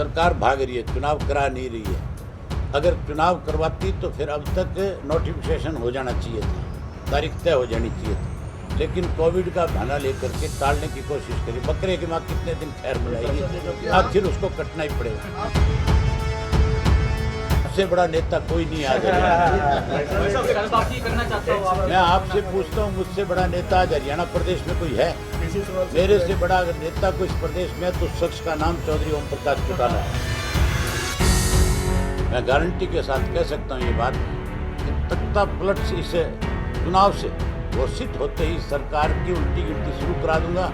सरकार भाग रही है, चुनाव करा नहीं रही है। अगर चुनाव करवाती तो फिर अब तक नोटिफिकेशन हो जाना चाहिए था, तारीख तय हो जानी चाहिए थी, लेकिन कोविड का बहाना लेकर के टालने की कोशिश करी। बकरे की माँ कितने दिन खैर बुलाएगी, आखिर उसको कटना ही पड़ेगा। सबसे बड़ा नेता कोई नहीं आ जाएगा। मैं आपसे पूछता हूँ, मुझसे बड़ा नेता आज हरियाणा प्रदेश में कोई है? मेरे से बड़ा अगर नेता कोई इस प्रदेश में है तो शख्स का नाम चौधरी ओम प्रकाश चौटाला है। मैं गारंटी के साथ कह सकता हूँ ये बात कि तख्ता पलट से इस चुनाव से घोषित होते ही सरकार की उल्टी गिनती शुरू करा दूंगा,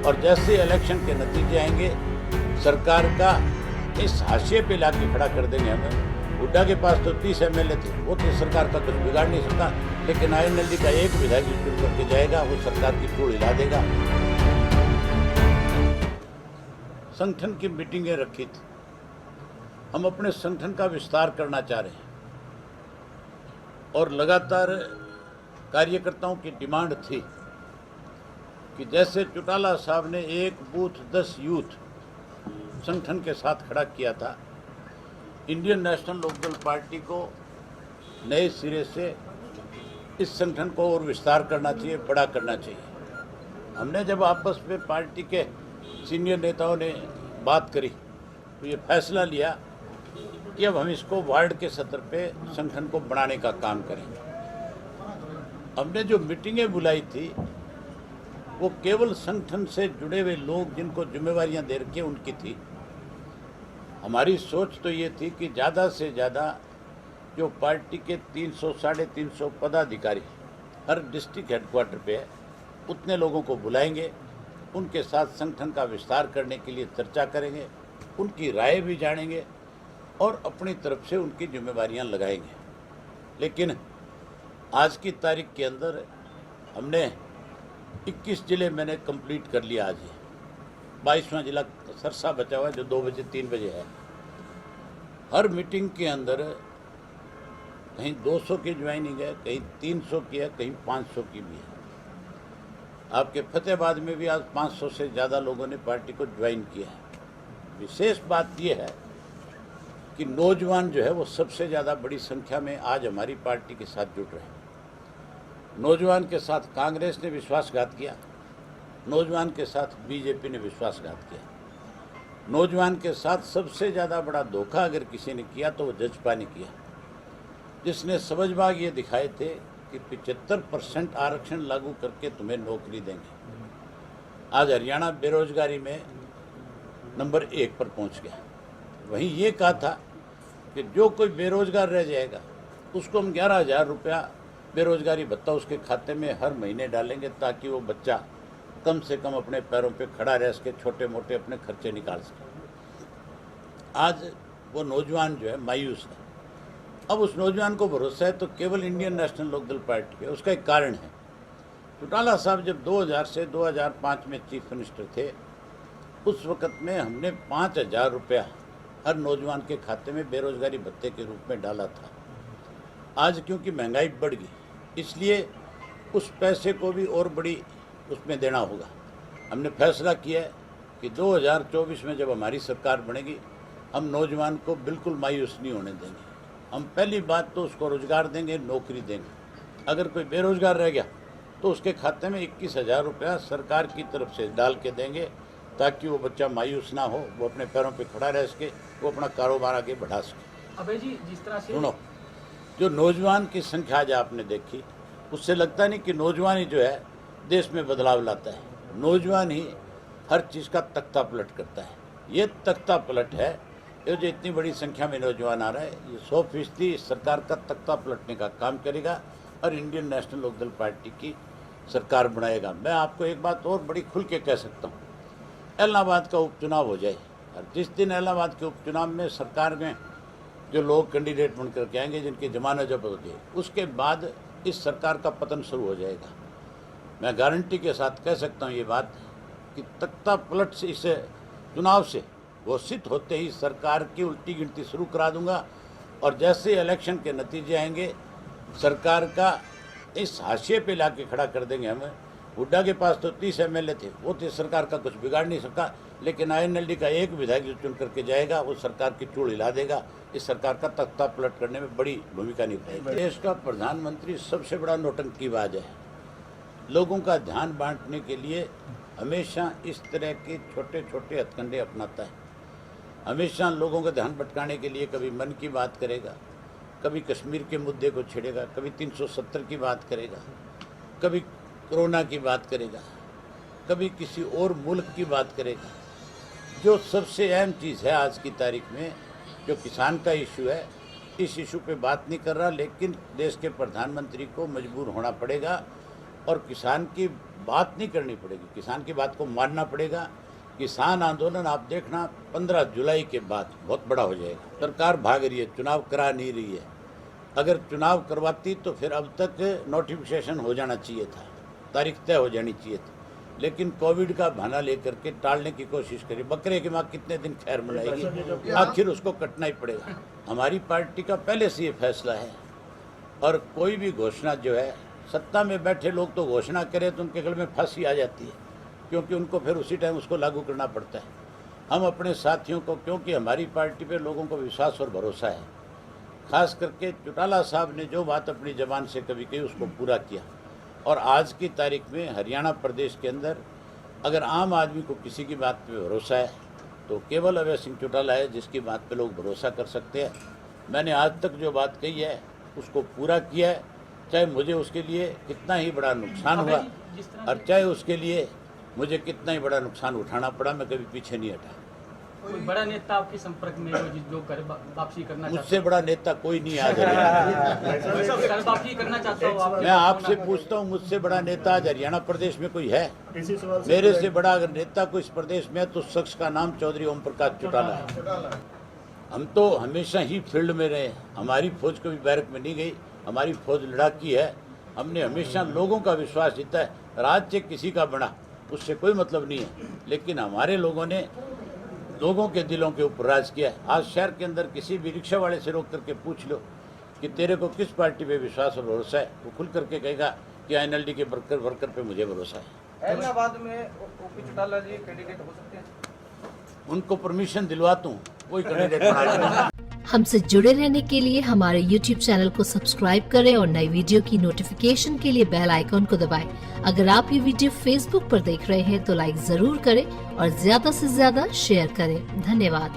और जैसे इलेक्शन के नतीजे आएंगे सरकार का इस हाशिए पे लाके खड़ा कर देंगे। हमें हुड्डा के पास तो 30 एमएलए थे, वो तो सरकार का कुछ बिगाड़ नहीं सकता, लेकिन आईएनएलडी का एक विधायक चुन करके जाएगा, वो सरकार की धूल हिला देगा। संगठन की मीटिंगें रखी थी, हम अपने संगठन का विस्तार करना चाह रहे हैं, और लगातार कार्यकर्ताओं की डिमांड थी कि जैसे चौटाला साहब ने एक बूथ 10 यूथ संगठन के साथ खड़ा किया था, इंडियन नेशनल लोकदल पार्टी को नए सिरे से इस संगठन को और विस्तार करना चाहिए, बड़ा करना चाहिए। हमने जब आपस में पार्टी के सीनियर नेताओं ने बात करी तो ये फैसला लिया कि अब हम इसको वार्ड के स्तर पे संगठन को बढ़ाने का काम करेंगे। हमने जो मीटिंगें बुलाई थी वो केवल संगठन से जुड़े हुए लोग जिनको जिम्मेवारियां दे रखी उनकी थी। हमारी सोच तो ये थी कि ज़्यादा से ज़्यादा जो पार्टी के 300 साढ़े 300 पदाधिकारी हर डिस्ट्रिक्ट हेडक्वार्टर पे है, उतने लोगों को बुलाएंगे, उनके साथ संगठन का विस्तार करने के लिए चर्चा करेंगे, उनकी राय भी जानेंगे और अपनी तरफ से उनकी जिम्मेवारियां लगाएंगे। लेकिन आज की तारीख के अंदर हमने 21 ज़िले मैंने कंप्लीट कर लिया। आज ही 22वां जिला सरसा बचा हुआ है जो 2 बजे 3 बजे है। हर मीटिंग के अंदर कहीं 200 की ज्वाइनिंग है, कहीं 300 की है, कहीं 500 की भी है। आपके फतेहाबाद में भी आज 500 से ज़्यादा लोगों ने पार्टी को ज्वाइन किया है। विशेष बात यह है कि नौजवान जो है वो सबसे ज़्यादा बड़ी संख्या में आज हमारी पार्टी के साथ जुड़ रहे हैं। नौजवान के साथ कांग्रेस ने विश्वासघात किया, नौजवान के साथ बीजेपी ने विश्वासघात किया, नौजवान के साथ सबसे ज़्यादा बड़ा धोखा अगर किसी ने किया तो वो जजपा ने किया, जिसने समझबाग ये दिखाए थे कि 75% आरक्षण लागू करके तुम्हें नौकरी देंगे। आज हरियाणा बेरोजगारी में नंबर 1 पर पहुंच गया। वहीं ये कहा था कि जो कोई बेरोजगार रह जाएगा उसको हम 11,000 रुपया बेरोजगारी भत्ता उसके खाते में हर महीने डालेंगे, ताकि वो बच्चा कम से कम अपने पैरों पे खड़ा रह सके, छोटे मोटे अपने खर्चे निकाल सके। आज वो नौजवान जो है मायूस है। अब उस नौजवान को भरोसा है तो केवल इंडियन नेशनल लोकदल पार्टी पे। उसका एक कारण है, चौटाला साहब जब 2000 से 2005 में चीफ मिनिस्टर थे, उस वक़्त में हमने 5,000 रुपया हर नौजवान के खाते में बेरोजगारी भत्ते के रूप में डाला था। आज क्योंकि महंगाई बढ़ गई, इसलिए उस पैसे को भी और बड़ी उसमें देना होगा। हमने फैसला किया है कि 2024 में जब हमारी सरकार बनेगी, हम नौजवान को बिल्कुल मायूस नहीं होने देंगे। हम पहली बात तो उसको रोजगार देंगे, नौकरी देंगे। अगर कोई बेरोजगार रह गया तो उसके खाते में 21,000 रुपया सरकार की तरफ से डाल के देंगे, ताकि वो बच्चा मायूस ना हो, वो अपने पैरों पे खड़ा रह सके, वो अपना कारोबार आगे बढ़ा सके। अबे जी, जिस तरह से सुनो, जो नौजवान की संख्या आज आपने देखी, उससे लगता नहीं कि नौजवान ही जो है देश में बदलाव लाता है। नौजवान ही हर चीज़ का तख्ता पलट करता है। ये तख्ता पलट है, ये जो इतनी बड़ी संख्या में नौजवान आ रहा है, ये 100% सरकार का तख्ता पलटने का काम करेगा और इंडियन नेशनल लोकदल पार्टी की सरकार बनाएगा। मैं आपको एक बात और बड़ी खुल के कह सकता हूँ, इलाहाबाद का उपचुनाव हो जाए और जिस दिन इलाहाबाद के उपचुनाव में सरकार में जो लोग कैंडिडेट बन करके आएंगे, जिनकी जमानत जब्त हो गई, उसके बाद इस सरकार का पतन शुरू हो जाएगा। मैं गारंटी के साथ कह सकता हूँ ये बात कि तख्ता पलट से इस चुनाव से घोषित होते ही सरकार की उल्टी गिनती शुरू करा दूंगा, और जैसे इलेक्शन के नतीजे आएंगे सरकार का इस हाशिए पे ला के खड़ा कर देंगे। हमें हुड्डा के पास तो 30 एमएलए थे, वो तो सरकार का कुछ बिगाड़ नहीं सकता, लेकिन INLD का एक विधायक जो चुन करके जाएगा वो सरकार की चूड़ हिला देगा, इस सरकार का तख्ता पलट करने में बड़ी भूमिका निभाएगी। देश का प्रधानमंत्री सबसे बड़ा नौटंकीबाज है। लोगों का ध्यान बांटने के लिए हमेशा इस तरह के छोटे छोटे हथकंडे अपनाता है। हमेशा लोगों का ध्यान भटकाने के लिए कभी मन की बात करेगा, कभी कश्मीर के मुद्दे को छेड़ेगा, कभी 370 की बात करेगा, कभी कोरोना की बात करेगा, कभी किसी और मुल्क की बात करेगा। जो सबसे अहम चीज़ है आज की तारीख में, जो किसान का इशू है, इस इशू पे बात नहीं कर रहा, लेकिन देश के प्रधानमंत्री को मजबूर होना पड़ेगा और किसान की बात नहीं करनी पड़ेगी, किसान की बात को मानना पड़ेगा। किसान आंदोलन आप देखना 15 जुलाई के बाद बहुत बड़ा हो जाएगा। सरकार भाग रही है, चुनाव करा नहीं रही है। अगर चुनाव करवाती तो फिर अब तक नोटिफिकेशन हो जाना चाहिए था, तारीख तय हो जानी चाहिए थी, लेकिन कोविड का बहाना लेकर के टालने की कोशिश करी। बकरे की माँ कितने दिन खैर मनाएगी, आखिर उसको कटना ही पड़ेगा। हमारी पार्टी का पहले से ये फैसला है और कोई भी घोषणा जो है, सत्ता में बैठे लोग तो घोषणा करें तो उनके गले में फांसी आ जाती है, क्योंकि उनको फिर उसी टाइम उसको लागू करना पड़ता है। हम अपने साथियों को, क्योंकि हमारी पार्टी पे लोगों को विश्वास और भरोसा है, खास करके चौटाला साहब ने जो बात अपनी ज़बान से कभी कही उसको पूरा किया। और आज की तारीख में हरियाणा प्रदेश के अंदर अगर आम आदमी को किसी की बात पे भरोसा है तो केवल अभय सिंह चौटाला है जिसकी बात पे लोग भरोसा कर सकते हैं। मैंने आज तक जो बात कही है उसको पूरा किया है, चाहे मुझे उसके लिए कितना ही बड़ा नुकसान हुआ और चाहे उसके लिए मुझे कितना ही बड़ा नुकसान उठाना पड़ा, मैं कभी पीछे नहीं हटा। कोई बड़ा नेता आपके संपर्क में जो घर वापसी करना चाहता मुझसे बड़ा नेता कोई नहीं आज घर वापसी करना चाहता हूँ आप? मैं आपसे पूछता हूँ, मुझसे बड़ा नेता आज हरियाणा प्रदेश में कोई है? मेरे से बड़ा अगर नेता कोई इस प्रदेश में है तो उस शख्स का नाम चौधरी ओम प्रकाश चौटाला है। हम तो हमेशा ही फील्ड में रहे, हमारी फौज कभी बैरक में नहीं गई, हमारी फौज लड़ाकी है। हमने हमेशा लोगों का विश्वास जीता है। राज्य किसी का बना उससे कोई मतलब नहीं है, लेकिन हमारे लोगों ने लोगों के दिलों के ऊपर राज किया है। आज शहर के अंदर किसी भी रिक्शा वाले से रोक करके पूछ लो कि तेरे को किस पार्टी पे विश्वास और भरोसा है, वो खुल करके कहेगा कि INLD के वर्कर पे मुझे भरोसा है। हैदराबाद में ओपी चौटाला जी कैंडिडेट हो सकते हैं? उनको परमिशन दिलवाता हूँ, कोई कैंडिडेट बना। हमसे जुड़े रहने के लिए हमारे YouTube चैनल को सब्सक्राइब करें और नई वीडियो की नोटिफिकेशन के लिए बेल आइकॉन को दबाएं। अगर आप ये वीडियो Facebook पर देख रहे हैं तो लाइक जरूर करें और ज्यादा से ज्यादा शेयर करें। धन्यवाद।